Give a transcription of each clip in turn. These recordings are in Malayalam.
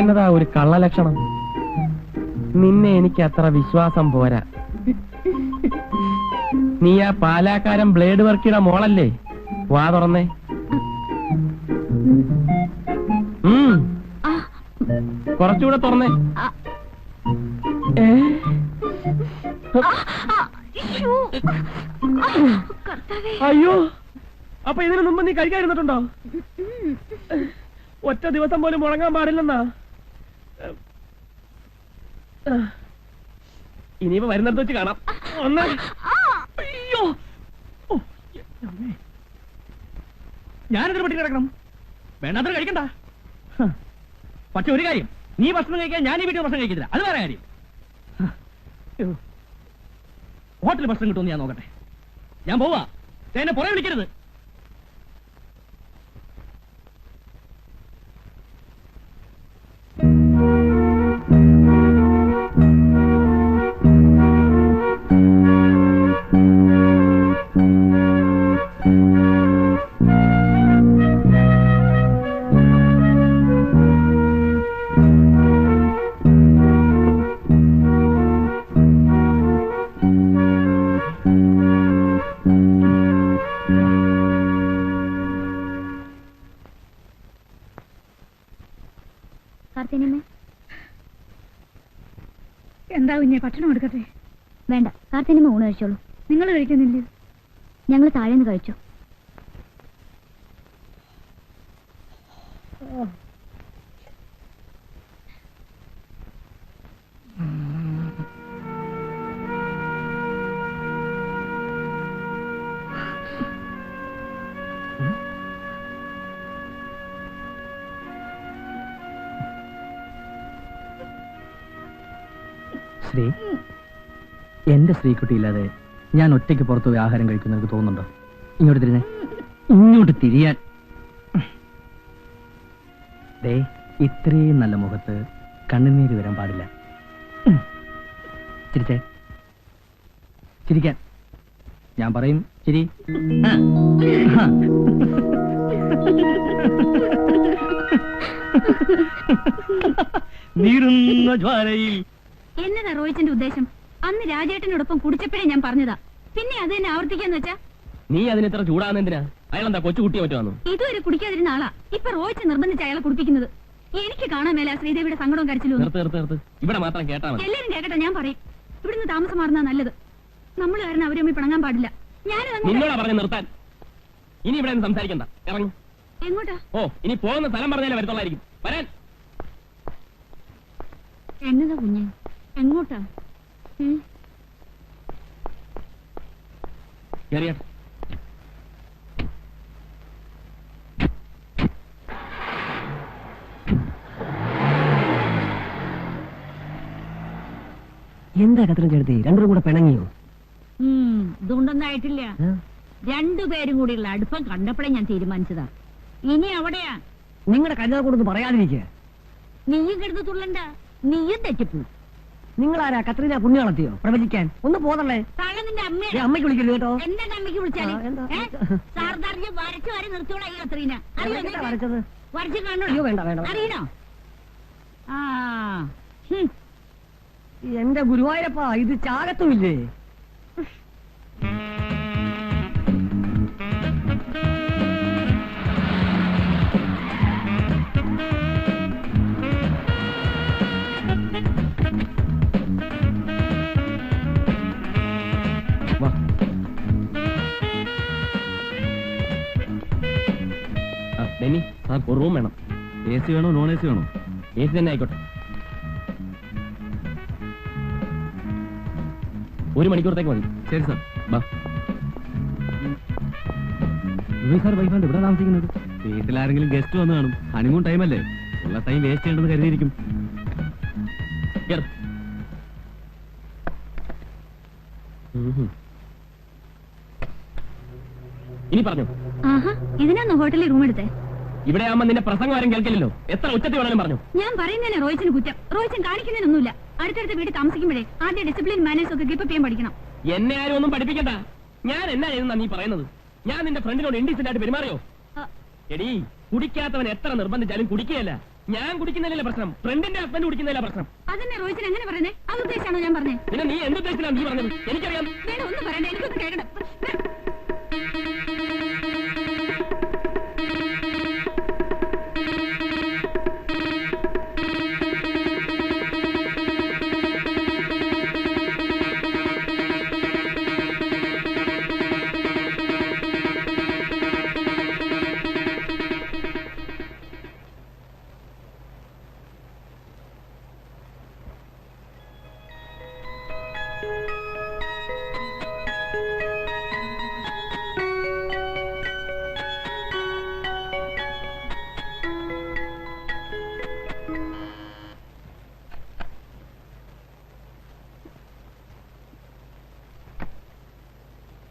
ഇതെന്നതാ ഒരു കള്ളലക്ഷണം? നിന്നെ എനിക്ക് അത്ര വിശ്വാസം പോരാ. നീ ആ പാലാക്കാരൻ ബ്ലേഡ് വർക്കിയുടെ മോളല്ലേ? വാ തുറന്നേ. കുറച്ചുകൂടെ തുറന്നേ. അയ്യോ, അപ്പൊ ഇതിനു മുമ്പ് നീ കഴിക്കാതിരുന്നിട്ടുണ്ടോ? ഒറ്റ ദിവസം പോലും മുടങ്ങാൻ പാടില്ലെന്നാ. ഇനിയിപ്പോ വരുന്നിടത്ത് വെച്ച് കാണാം. അയ്യോ, ഞാനെന്തൊരു പട്ടി കിടക്കണം? വേണ്ടാത്ര കഴിക്കണ്ട. പക്ഷെ ഒരു കാര്യം, നീ ഭക്ഷണം കഴിക്കാൻ ഞാൻ ഈ വീട്ടിൽ ഭക്ഷണം കഴിക്കുന്നില്ല. അത് വേറെ കാര്യം. ഹോട്ടലിൽ ഭക്ഷണം കിട്ടുമെന്ന് ഞാൻ നോക്കട്ടെ. ഞാൻ പോവാ. എന്നെ പുറകെ വിളിക്കരുത്. എന്താ കുഞ്ഞെ, ഭക്ഷണം എടുക്കട്ടെ? വേണ്ട, കാർത്തിനിമ ഊണ് കഴിച്ചോളൂ. നിങ്ങൾ കഴിക്കുന്നില്ലേ? ഞങ്ങൾ താഴേന്ന് കഴിച്ചു. ശ്രീ, എന്റെ ശ്രീകുട്ടിയില്ലാതെ ഞാൻ ഒറ്റയ്ക്ക് പുറത്തുപോയി ആഹാരം കഴിക്കുന്ന എനിക്ക് തോന്നുന്നുണ്ടോ? ഇങ്ങോട്ട് തിരിഞ്ഞേ. ഇങ്ങോട്ട് തിരിയാൻ. ദേ, ഇത്രയും നല്ല മുഖത്ത് കണ്ണുനീര് വരാൻ പാടില്ല. ചിരിച്ചേ. ചിരിക്കാൻ. ഞാൻ പറയും ചിരി. നീറുന്ന ജ്വാലയിൽ. എന്നതാ റോയിച്ചിന്റെ ഉദ്ദേശം? അന്ന് രാജേട്ടനോടൊപ്പം കുടിച്ചപ്പോഴേ ഞാൻ പറഞ്ഞതാ. പിന്നെ അത് തന്നെ ആവർത്തിക്കാന്ന് വെച്ചാ? നീ അതിനെത്ര ചൂടാകുന്നെന്തിനാ? അയാളെന്താ കൊച്ചു കുട്ടിയെ പറ്റുവാന്നു? ഇതുവരെ കുടിക്കാതിരുന്ന ആളാ ഇപ്പൊ റോയിച്ച് നിർബന്ധിച്ച് അയാളെ കുടിപ്പിക്കുന്നത്. എനിക്ക് കാണാൻ മേല ശ്രീദേവിയുടെ സങ്കടവും കരച്ചിലും. ഇവിടെ മാത്രം കേട്ടാ മതി. എല്ലാരും കേക്കട്ടെ, ഞാൻ പറയും. ഇവിടുന്ന് താമസം മാറുന്ന നല്ലത്. നമ്മൾ കാരണം അവരെ തമ്മിൽ പിണങ്ങാൻ പാടില്ല. നിന്നോടാ പറഞ്ഞു നിർത്താൻ. ഇനി ഇവിടെ സംസാരിക്കണ്ട, ഇറങ്ങും. എങ്ങോട്ടാ? ഓ, ഇനി പോകുന്ന സ്ഥലം പറഞ്ഞാലേ വരത്തുള്ളായിരിക്കും. വരാൻ. എന്നതാ കുഞ്ഞെ, എങ്ങോട്ടാ? എന്താ കത്രം ചേർത്തി? രണ്ടും കൂടെ പിണങ്ങിയോ? ഇതുകൊണ്ടൊന്നും ആയിട്ടില്ല. രണ്ടുപേരും കൂടിയുള്ള അടുപ്പം കണ്ടപ്പോഴേ ഞാൻ തീരുമാനിച്ചതാ. ഇനി അവിടെയാ. നിങ്ങളുടെ കല്യാണക്കൂടൊന്നും പറയാതിരിക്കുക. നീയും കിടന്ന് തുള്ളണ്ട, നീയും തെറ്റിപ്പോ. നിങ്ങളാരാ കത്രീന പുണ്യാളത്തിയോ പ്രവചിക്കാൻ? ഒന്ന് പോതല്ലേ. നിന്റെ അമ്മയ്ക്ക് വിളിക്കരുത് കേട്ടോ. എന്താ അമ്മയ്ക്ക് വിളിച്ചാല്? സാർദാറിന് വരച്ചു വരെ നിർത്തിയോളാ ഈ കത്രീന. വരച്ചത് വരച്ചു കാണണോ? വേണ്ട വേണ്ട. അറിയണോ? എന്റെ ഗുരുവായൂരപ്പാ, ഇത് ചാകത്തുമില്ലേ? ഒരു റൂം വേണം. AC വേണോ നോൺ AC വേണോ? AC തന്നെ ആയിക്കോട്ടെ. 1 മണിക്കൂറത്തേക്ക് മതി. ശരി സാർ. സാർ വൈഫാണ്ട് ഇവിടെ താമസിക്കുന്നത്? വീട്ടിലാരെങ്കിലും ഗസ്റ്റ് വന്നു കാണും. ഹണിമൂൺ ടൈമല്ലേ, ഉള്ള ടൈം വേസ്റ്റ് ചെയ്യണമെന്ന് കരുതിയിരിക്കും. ഇനി പറഞ്ഞു. ഇതിനാന്ന് ഹോട്ടലിൽ റൂം എടുത്തേ? ഇവിടെ ആവുമ്പോ നിന്റെ പ്രസംഗം ആരും കേൾക്കില്ലല്ലോ. എത്ര ഉച്ചത്തിൽ വേണമെങ്കിലും പറഞ്ഞു. ഞാൻ പറയുന്നതിന് റോയിച്ചിന് കുറ്റം. റോയിച്ചൻ കാണിക്കുന്നതിനൊന്നുമില്ല. അടുത്തടുത്ത വീട് താമസിക്കുമ്പോഴേ ആദ്യം ഡിസിപ്ലിൻ മാനേഴ്സ് ഒക്കെ കീപ്പ് ചെയ്യാൻ പഠിക്കണം. എന്നെ ആരും ഒന്നും പഠിപ്പിക്കണ്ട. ഞാൻ എന്നാ ചെയ്യുന്ന നീ പറയുന്നത്? ഞാൻ നിന്റെ ഫ്രണ്ടിനോട് ഇൻഡീസെന്റ് ആയിട്ട് പെരുമാറിയോ? എടീ, കുടിക്കാത്തവൻ എത്ര നിർബന്ധിച്ചാലും കുടിക്കുകയല്ല. ഞാൻ കുടിക്കുന്നില്ല പ്രശ്നം, ഫ്രണ്ടിന്റെ ഹസ്ബൻഡ് കുടിക്കുന്നില്ല പ്രശ്നം. അതന്നെ റോഹിച്ചൻ എങ്ങനെ പറയുന്നേ? അത് ഉദ്ദേശിച്ചാണോ ഞാൻ പറഞ്ഞേ? പിന്നെ നീ എന്തുദ്ദേശത്തിലാണ് നീ പറഞ്ഞത്? എനിക്കറിയാം. വേണ്ട, ഒന്നും പറയണ്ട, എനിക്കൊന്ന് കേൾക്കണം.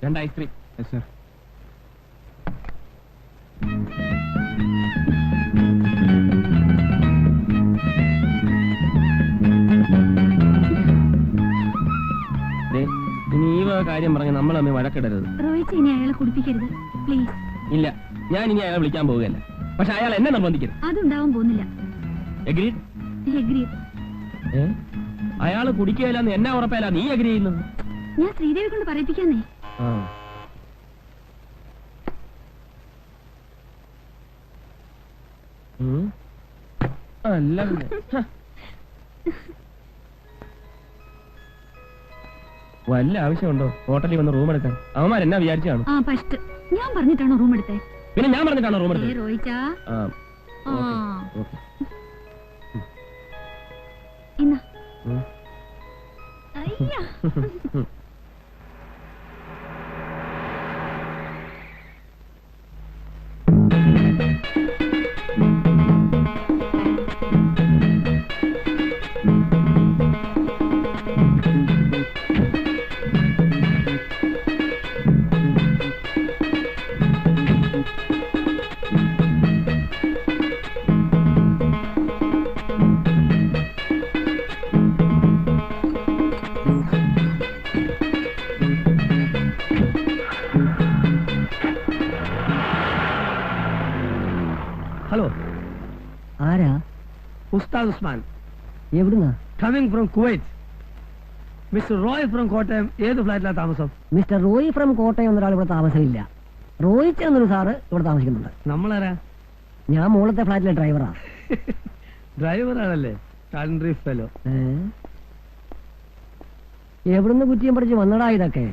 രണ്ട് ഐസ്ക്രീം. സർ. ഇനി ഈ കാര്യം പറഞ്ഞ് നമ്മൾ തമ്മിൽ വഴക്കിടരുത്. റോഹിച്ച് ഇനി അയാളെ കുടിപ്പിക്കരുത് പ്ലീസ്. ഇല്ല, ഞാൻ ഇനി അയാളെ വിളിക്കാൻ പോവുകയല്ല. പക്ഷെ അയാൾ എന്നെ നിർബന്ധിക്കരുത്. അതുണ്ടാവാൻ പോകുന്നില്ല. എഗ്രീഡ്? എഗ്രീഡ്. അയാള് കുടിക്കുകയില്ലെന്ന് എന്നെ ഉറപ്പല്ല, നീ എഗ്രി ചെയ്യുന്നത്? ഞാൻ ശ്രീദേവി കൊണ്ട് പറയിപ്പിക്കാന്നേ. അല്ല, വല്ല ആവശ്യമുണ്ടോ ഹോട്ടലിൽ വന്ന് റൂം എടുക്കാൻ? അവന്മാർ എന്നാ വിചാരിച്ചാണ്? ഞാൻ പറഞ്ഞിട്ടാണോ റൂം എടുത്തേ? പിന്നെ ഞാൻ പറഞ്ഞിട്ടാണോ റൂം എടുത്തത്? റോഹിച്ചാ, ഹലോ, ആരാ? ഉസ്താദ് ഉസ്മാൻ. എവിടുന്നാ? Coming from Kuwait. Mister Roy from Kottayam ഏത് ഫ്ലാറ്റിലാണ് താമസം? മിസ്റ്റർ റോയ് ഫ്രം കോട്ടയം എന്നൊരാൾ ഇവിടെ താമസമില്ല. റോയിച്ച് എന്നൊരു സാറ് ഇവിടെ താമസിക്കുന്നുണ്ട്. നമ്മളാരാ? ഞാൻ മുകളത്തെ ഫ്ലാറ്റിലെ ഡ്രൈവറാ. ഡ്രൈവറാണല്ലേ? ഫെലോ. എവിടുന്ന് കുറ്റിയും പഠിച്ച് വന്നടാ ഇതൊക്കെ?